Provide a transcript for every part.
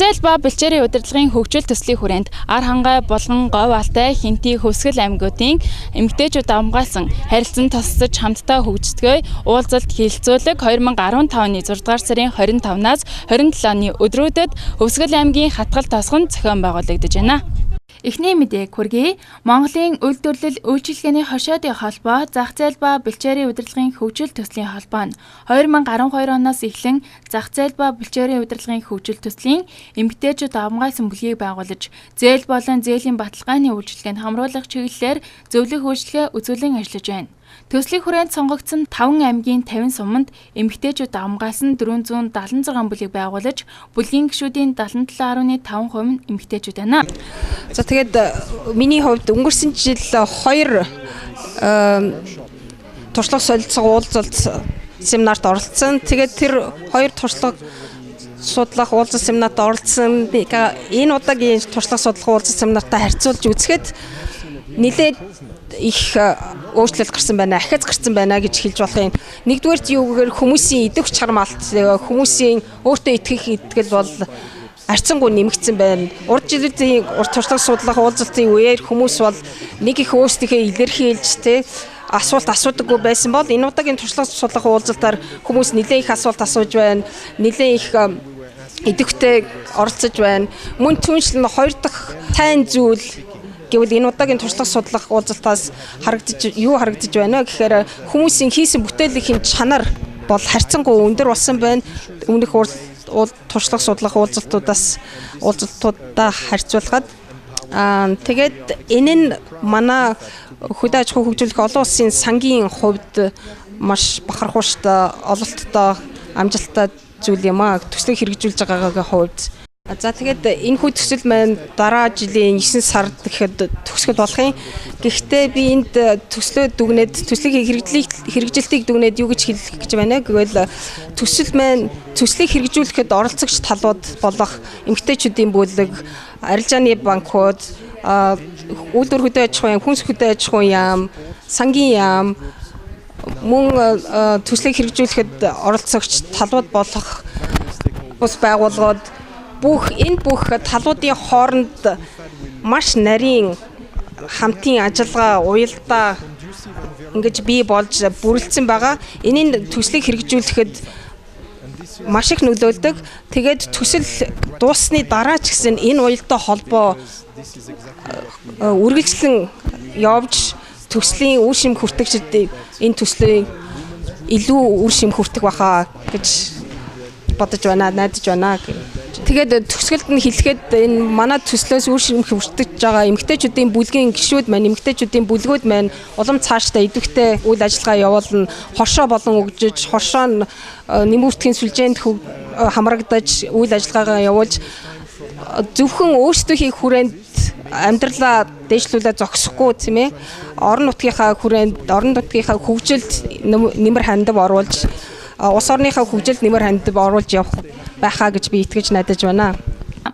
зээл ба бэлчээрийн удирдлагын хөгжил төслийн хүрээнд ар хангай болгон говь алтай Хинти Хөвсгөл аймагуудын эмэгтэйчүүд хамгаалсан харилцан тосцож хамтдаа хөгждөг уулзалт хилцүүлэг 2015 оны 6 дугаар сарын 25-наас 27 оны өдрүүдэд Хөвсгөл аймгийн хатгал тосгон зохион байгуулагдаж байна. Эхний мэдээг хүргэе. Монголын үйлдвэрлэл үйлчилгээний хошоодын холбоо зах зээл ба бэлчээрийн удирдлагын хөгжил төслийн холбоо нь 2012 оноос эхлэн зах зээл ба бэлчээрийн удирдлагын хөгжил төслийн эмэгтэйчүүд хамгаалсан бүлгийг байгуулж, зээл болон зээлийн баталгааны үйлчилгээнд хамруулах чиглэлээр зөвлөх үйлчилгээ үзүүлэн ажиллаж байна. Төслийн хүрээнд сонгогдсон 5 аймгийн 50 суманд эмэгтэйчүүд хамгаалсан 476 бүлийг байгуулж, бүлгийн гишүүдийн 77.5% нь эмэгтэйчүүд байна. За тэгээд миний хувьд өнгөрсөн жил 2 туршлага солилцоо уулзалт семинарт оролцсон. Тэгээд тэр 2 туршлага судлах уулзалт семинарт оролцсон. Энэ удаагийн туршлага судлах уулзалт семинартаа харьцуулж үзэхэд нэлээд их өөрчлөлт гарсан байна, ахиц гарсан байна гэж хэлж болох юм. Нэгдүгээр юу гэхээр хүмүүсийн идэвх чармаалт, хүмүүсийн өөртөө итгэл бол арцсангүй нэмэгдсэн байна. Урд жилийн туршлага судлах уулзалтын үеэр хүмүүс бол нэг их өөрсдийнхөө илэрхийлж асуулдаггүй байсан бол энэ удаагийн туршлага судлах уулзалтаар хүмүүс нэлээд их асуулт асууж байна. Нэлээд их идэвхтэй оролцож байна. Мөн түншлэн хоёр дахь тайн зүйл гэвэл энэ удаагийн туршлага судлах уулзалтаас харагдаж байна гэхээр хүмүүсийн хийсэн бүтээлийн чанар бол харьцангуй өндөр болсон байна. Өмнөх туршлага судлах уулзалтуудаа харьцуулахад тэгээд энэ нь манай хөдөө аж ахуй хөгжүүлэх олон улсын сангийн хувьд маш бахархууштай, ололттой, амжилттай зүйл юм аа. Төслийг хэрэгжүүлж байгаагийн хувьд. За тэгээд энэ хүү төсөл маань дараа жилийн 9 сард гэхэд төгсгөл болох юм. Гэхдээ би энд төслөө дүгнээд төслийг хэрэгжилтийг дүгнээд юу гэж хэлэх гэж байна гэвэл төслийг хэрэгжүүлэхэд оролцогч талууд болох эмэгтэйчүүдийн бүлэг, арилжааны банкуд, үйлдвэр хөдөө аж ахуйн, хүнс хөдөө аж ахуйн яам, сангийн яам мөн төслийг хэрэгжүүлэхэд оролцогч талууд болох бус байгууллагууд бүх талуудын хооронд маш нарийн хамтын ажиллагаа, уялдаа ингэж бий болж бүрэлдсэн байгаа. Энийн төслийг хэрэгжүүлэхэд маш их нөлөөлдөг. Тэгээд төсөл дууссаны дараа ч гэсэн энэ уялдаа холбоо үргэлжлэн явж төслийн үр шим хүртэгчид энэ төслийн илүү үр шим хүртэх баха гэж бодож байна, найдаж байна. Тэгээд төгсгөлд нь хэлэхэд энэ манай төслөөс үр шим хүртэж байгаа эмэгтэйчүүдийн бүлгийн гишүүд маань, эмэгтэйчүүдийн бүлгүүд маань улам цаашдаа идэвхтэй үйл ажиллагаа явуулна, хоршоо болон өгжиж, хоршоо нь нэмэгдэхийн сүлжээнд хамрагдаж үйл ажиллагаагаа явуулж зөвхөн өөрсдөө хийх хүрээнд амьдралаа дэвшлүүлээ зогсохгүй тийм ээ. Орон нутгийнхаа хүрээнд, орон нутгийнхаа хөгжилд нэмэр хандив оруулж, улс орныхаа хөгжилд нэмэр хандив оруулж явах байхаа гэж би итгэж найдаж байна.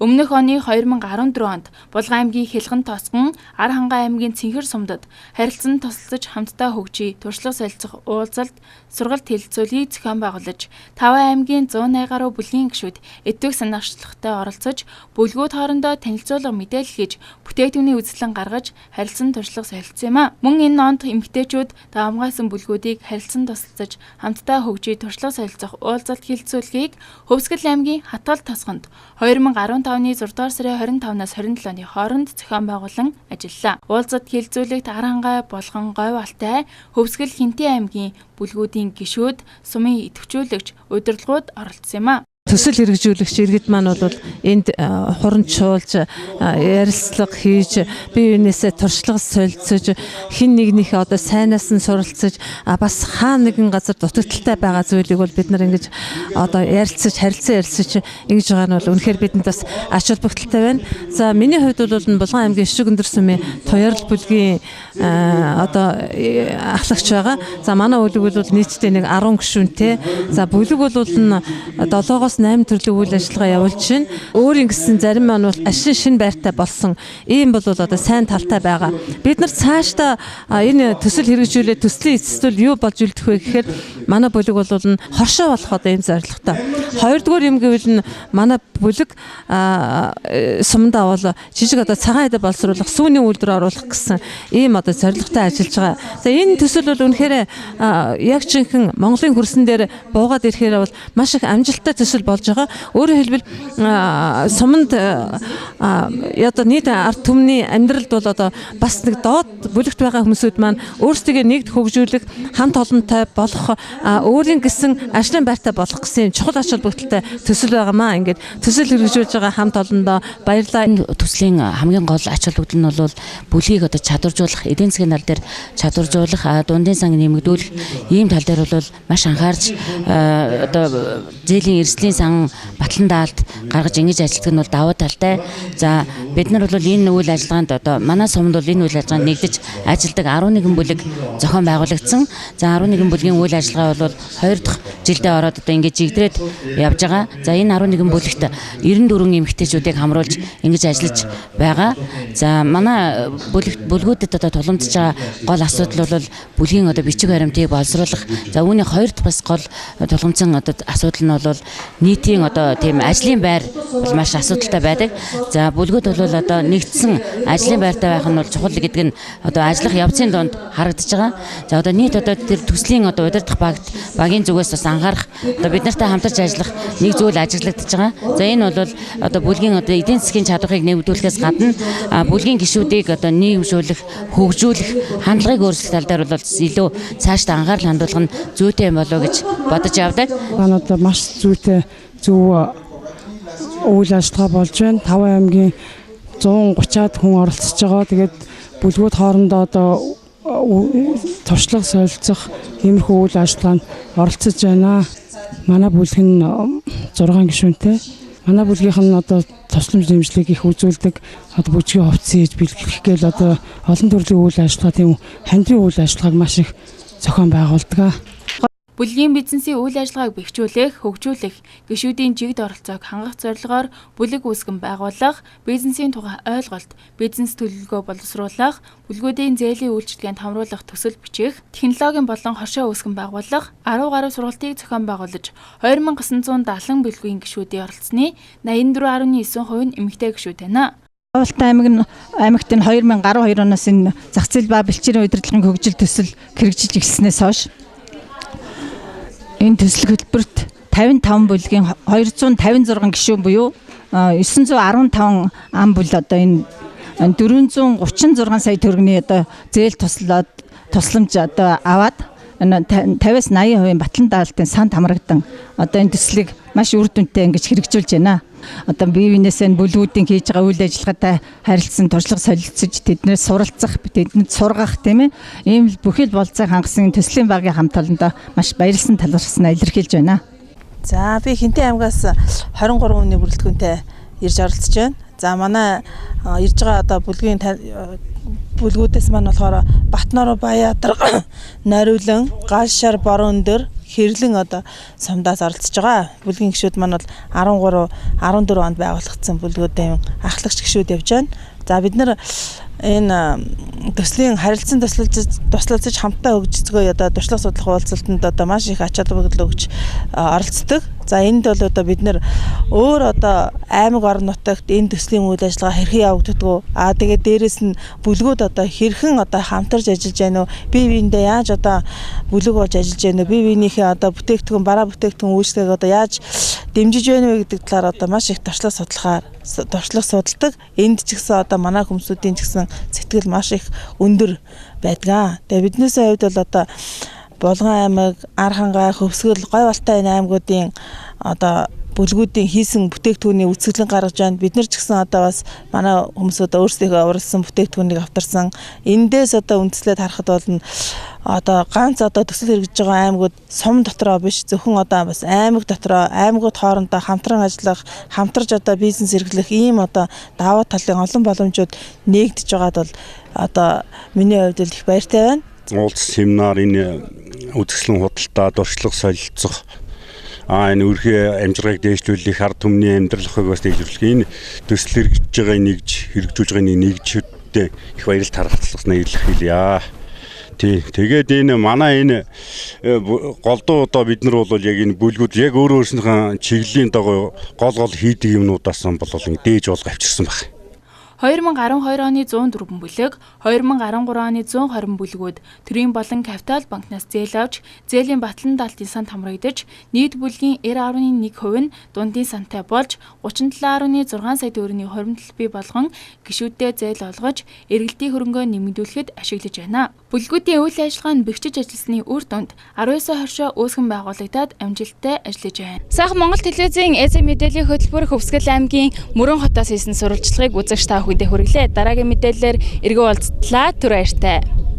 Өмнөх оны 2014 онд Булган аймгийн Хилгэн тосгон, Ар хангай аймгийн Цэнхэр сумдад харилцан тусалж хамтдаа хөгжиж, туршлага солилцох уулзалт, сургалт хэлэлцүүлгийг зохион байгуулж, 5 аймгийн 180 гаруй бүлгийн гишүүд эдвэг санаачлахтай оролцож, бүлгүүд хоорондоо танилцуулга мэдээлэл хийж, бүтээгдэхүүний үзэсгэлэн гаргаж, харилцан туршлага солилцсон юм а. Мөн энэ онд эмэгтэйчүүд хамгаалсан бүлгүүдийг харилцан тусалж, хамтдаа хөгжиж, туршлага солилцох уулзалт хэлэлцүүлгийг Хөвсгөл аймгийн хатгал тосгонд 2015-ны 6 дугаар сарын 25-наас 27-ны хооронд зохион байгуулан ажиллалаа. Уулзалт хэлэлцүүлэгт Ар хангай болгон говь алтай Хөвсгөл Хинти аймгийн бүлгүүдийн гишүүд, сумын идэвхжүүлэгч, удирдлагууд оролцсон юм а. Төсөл хэрэгжүүлэгч иргэд маань бол энд хуранчуулж, ярилцлага хийж, бие биенээсээ туршлага солилцож, хин нэгнийхээ одоо сайнаас нь суралцаж, бас хаа нэгэн газар дутагдaltaй байгаа зүйлийг бол бид нар ингэж одоо ярилцаж, харилцаж ингэж байгаа нь бол үнэхээр бидэнд бас ач холбогдолтой байна. За миний хувьд бол Булган аймгийн Шишиг өндөр сумын Туяарл бүлгийн одоо ахлагч байгаа. За манай бүлэг бол нийтдээ нэг 10 гишүүнтэй. За бүлэг бол 7-оос 8 төрлийн үйл ажиллагаа явуулж байна. Өөрийн гэсэн зарим маань бол ашин шин байртай болсон. Ийм бол одоо сайн талтай байгаа. Бид нар цаашдаа энэ төсөл хэрэгжүүлээд төслийн эцэстүүл юу болж үлдэх вэ гэхээр манай бүлэг бол хоршоо болох одоо ийм зорилготой. Хоёрдугаар юм гэвэл манай бүлэг сумдаа бол жижиг одоо цагаан эдэ боловсруулах, сүүний үйлдвэр оруулах гэсэн ийм одоо зорилготой ажиллаж байгаа. За энэ төсөл бол үнэхээр яг жинхэнэ Монголын хөрсөн дээр буугаад ирэхээр бол маш их амжилттай төсөл болж байгаа. Өөрөөр хэлбэл суманд одоо нийт ард түмний амьдралд бол одоо бас нэг доод бүлэгт байгаа хүмүүсүүд маань өөрсдөө нэгд хөгжүүлэх, хамт олонтой болох, өөрийн гэсэн ажлын байртай болох гэсэн чухал ач холбогдолтой төсөл байгаамаа. Ингээд төсөл хэрэгжүүлж байгаа хамт олондоо баярлалаа. Төслийн хамгийн гол ач холбогдол нь бол бүлгийг одоо чадваржуулах, эдийн засгийн тал дээр чадваржуулах, дундын сан нэмэгдүүлэх ийм тал дээр бол маш анхаарч одоо зээлийн эрсдлийн сан батлан даалт гаргаж ингэж ажилладаг нь бол давуу талтай. За бид нар бол энэ үйл ажиллагаанд одоо манай сумд бол энэ үйл ажиллагаанд нэгдэж ажилладаг 11 бүлэг зохион байгуулагдсан. За 11 бүлгийн үйл ажиллагаа бол 2 дахь жилдээ ороод одоо ингэж жигдрээд явж байгаа. За энэ 11 бүлэгт 94 эмэгтэйчүүдийг хамруулж ингэж ажиллаж байгаа. За манай бүлгүүдэд одоо тулгамдж байгаа гол асуудал бол бүлгийн одоо бичиг баримтыг боловсруулах. За үүний хоёр дахь бас гол тулгамдсан одоо асуудал нь бол нийтийн одоо тийм ажлын байр бол маш асуудалтай байдаг. За бүлгүүд бол одоо нэгдсэн ажлын байртай байх нь бол чухал гэдэг нь одоо ажиллах явцын донд харагдаж байгаа. За одоо нийт одоо тэр төслийн одоо удирдах багийн зүгээс бас анхаарах одоо бид нартай хамтарч ажиллах нэг зүйл ажиглагдаж байгаа. За энэ бол одоо бүлгийн одоо эдийн засгийн чадварыг нэмэгдүүлэхээс гадна бүлгийн гишүүдийг одоо нийгэмшүүлэх, хөгжүүлэх, хандлагыг өөрчлөх тал дээр бол илүү цаашдаа анхаарал хандуулах нь зүйтэй юм болов уу гэж бодож явдаг. Манайд маш зүйтэй зөв үйл ажиллагаа болж байна. 5 аймгийн 130-аад хүн оролцож байгаа. Тэгээд бүлгүүд хоорондоо одоо туршлага солилцох иймэрхүү үйл ажиллагаанд оролцож байна. Манай бүлэг нь 6 гишүүнтэй. Манай бүлгийнх нь одоо тусламж дэмжлэг их үзүүлдэг. Одоо бүжгийн хувцас хийж бэлтгэх гээл одоо олон төрлийн үйл ажиллагаа, тийм хандийн үйл ажиллагааг маш их зохион байгуулдаг. Бүлгийн бизнесийн үйл ажиллагааг бэхжүүлэх, хөгжүүлэх, гишүүдийн жигд оролцоог хангах зорилгоор бүлэг үүсгэн байгуулах, бизнесийн тухай ойлголт, бизнес төлөвлөгөө боловсруулах, бүлгүүдийн зээлийн үйлчилгээнд хамруулах төсөл бичих, технологийн болон хоршоо үүсгэн байгуулах, 10 гаруй сургалтыг зохион байгуулж 2970 бүлгийн гишүүдийн оролцсны 84.9% нь эмэгтэй гишүүд байна. Авалтай аймагт энэ 2012 оноос энэ зах зээл ба бэлчээрийн удирдлагын хөгжил төсөл хэрэгжиж эхэлснээс хойш энэ төсөл хөтөлбөрт 55 бүлгийн 256 гишүүн буюу 915 ам бүл одоо энэ 436 сая төгрөгийн одоо зээл тусламж одоо аваад 50-80% батлан даалтын санд хамрагдан одоо энэ төслийг маш үр дүнтэй ингэж хэрэгжүүлж байна. Одоо бие биенээсээ бүлгүүдийн хийж байгаа үйл ажиллагаатай харилцсан туршлага солилцож тэднээс суралцах, тэдэнд сургах тийм ээ. Ийм бүхэл болцоог хангасан төслийн багийн хамт олондоо маш баярлсан талархснаа илэрхийлж байна. За би Хинтээ аймгаас 23 хүний бүрэлдэхүүнтэй ирж оролцож байна. За манай ирж байгаа одоо бүлгүүдээс маань болохоор Батнор, Баяадар, Нариулан, Галшар, Бороондор, Хэрлэн одоо сумдаас оролцож байгаа. Бүлгийн гишүүд маань бол 14 онд байгуулагдсан бүлгүүдийн ахлагч гишүүд явж байна. За бид нар энэ төслийн харилцан туслалцаж хамтдаа хөгжицгөө одоо туршлага судлах уулзалтанд одоо маш их ач холбогдол өгч оролцдог. За энд бол одоо бид нэр өөр одоо аймаг орон нутагт энэ төслийн үйл ажиллагаа хэрхэн явагддаг вэ? Тэгээд дээрэс нь бүлгүүд одоо хэрхэн одоо хамтарч ажиллаж байна уу? Бие биендээ яаж одоо бүлэг болж ажиллаж байна уу? Бие биенийхээ одоо бүтээгдэхүүн, бараа бүтээгдэхүүн үйлчлэгийг одоо яаж дэмжиж байна вэ гэдэг талаар одоо маш их туршлага судалдаг. Энд ч гэсэн одоо манай хүмүүсийн ч гэсэн сэтгэл маш их өндөр байдаг. Тэгээ биднээсээ хувьд бол одоо Булган аймаг, Архангай, Хөвсгөл, Говьалтай энэ аймагуудын одоо бүлгүүдийн хийсэн бүтээгдэхүүний үзэсгэлэн гаргаж байна. Бид нар ч гэсэн одоо бас манай хүмүүсүүд өөрсдийнхөө уралсан бүтээгдэхүүнийг авторсан. Эндээс одоо үндэслээд харахад бол одоо ганц одоо төсөл хэрэгжиж байгаа аймагуд сум дотроо биш, зөвхөн одоо бас аймаг дотроо аймагуд хоорондоо хамтран ажиллах, хамтарч одоо бизнес эрхлэх ийм одоо давуу талын олон боломжууд нээгдэж байгаад бол одоо миний хувьд их баяртай байна. Уулз семинар энэ үзэсгэлэн худалдаа, дуршлаг солилцох энэ үрхий амжиргааг дээшлүүлэх, ард түмний амьдралыг бас дээшлүүлэх энэ төсөл хэрэгжиж байгааг хэрэгжүүлж байгааг нэгжүүдтэй их баярлалт харгалзахснаа илэрхийлье. Тий. Тэгээд энэ манай энэ голдуу одоо бид нар бол яг энэ бүлгүүд яг өөрийнхөө чиглэлийн дагуу гол хийдэг юмнуудаас бол дээж болго авчирсан байна. 2012 оны 104 бүлэг, 2013 оны 120 бүлгүүд төрийн болон капитал банкнаас зээл авч, зээлийн батлан даалтын санд хамрагдаж, нийт бүлгийн 90.1% нь дундын сантай болж, 37.6 сая төгрөгийн хуримтлал бий болгон гишүүдэд зээл олгож, эргэлтийн хөрөнгөө нэмэгдүүлэхэд ашиглаж байна. Бүлгүүдийн үйл ажиллагаа нь бэхжиж ажилласны үр дүнд 19 хоршоо үүсгэн байгуулагдаад амжилттай ажиллаж байна. Сайхан Монгол телевизийн ЭЗ мэдээллийн хөтөлбөр Хөвсгөл аймгийн Мөрөн хотоос хийсэн сурвалжлагыг үзэгч та бүхэндээ хүргэлээ. Дараагийн мэдээлэлээр эргэн уулзтлаа. Түр баяртай.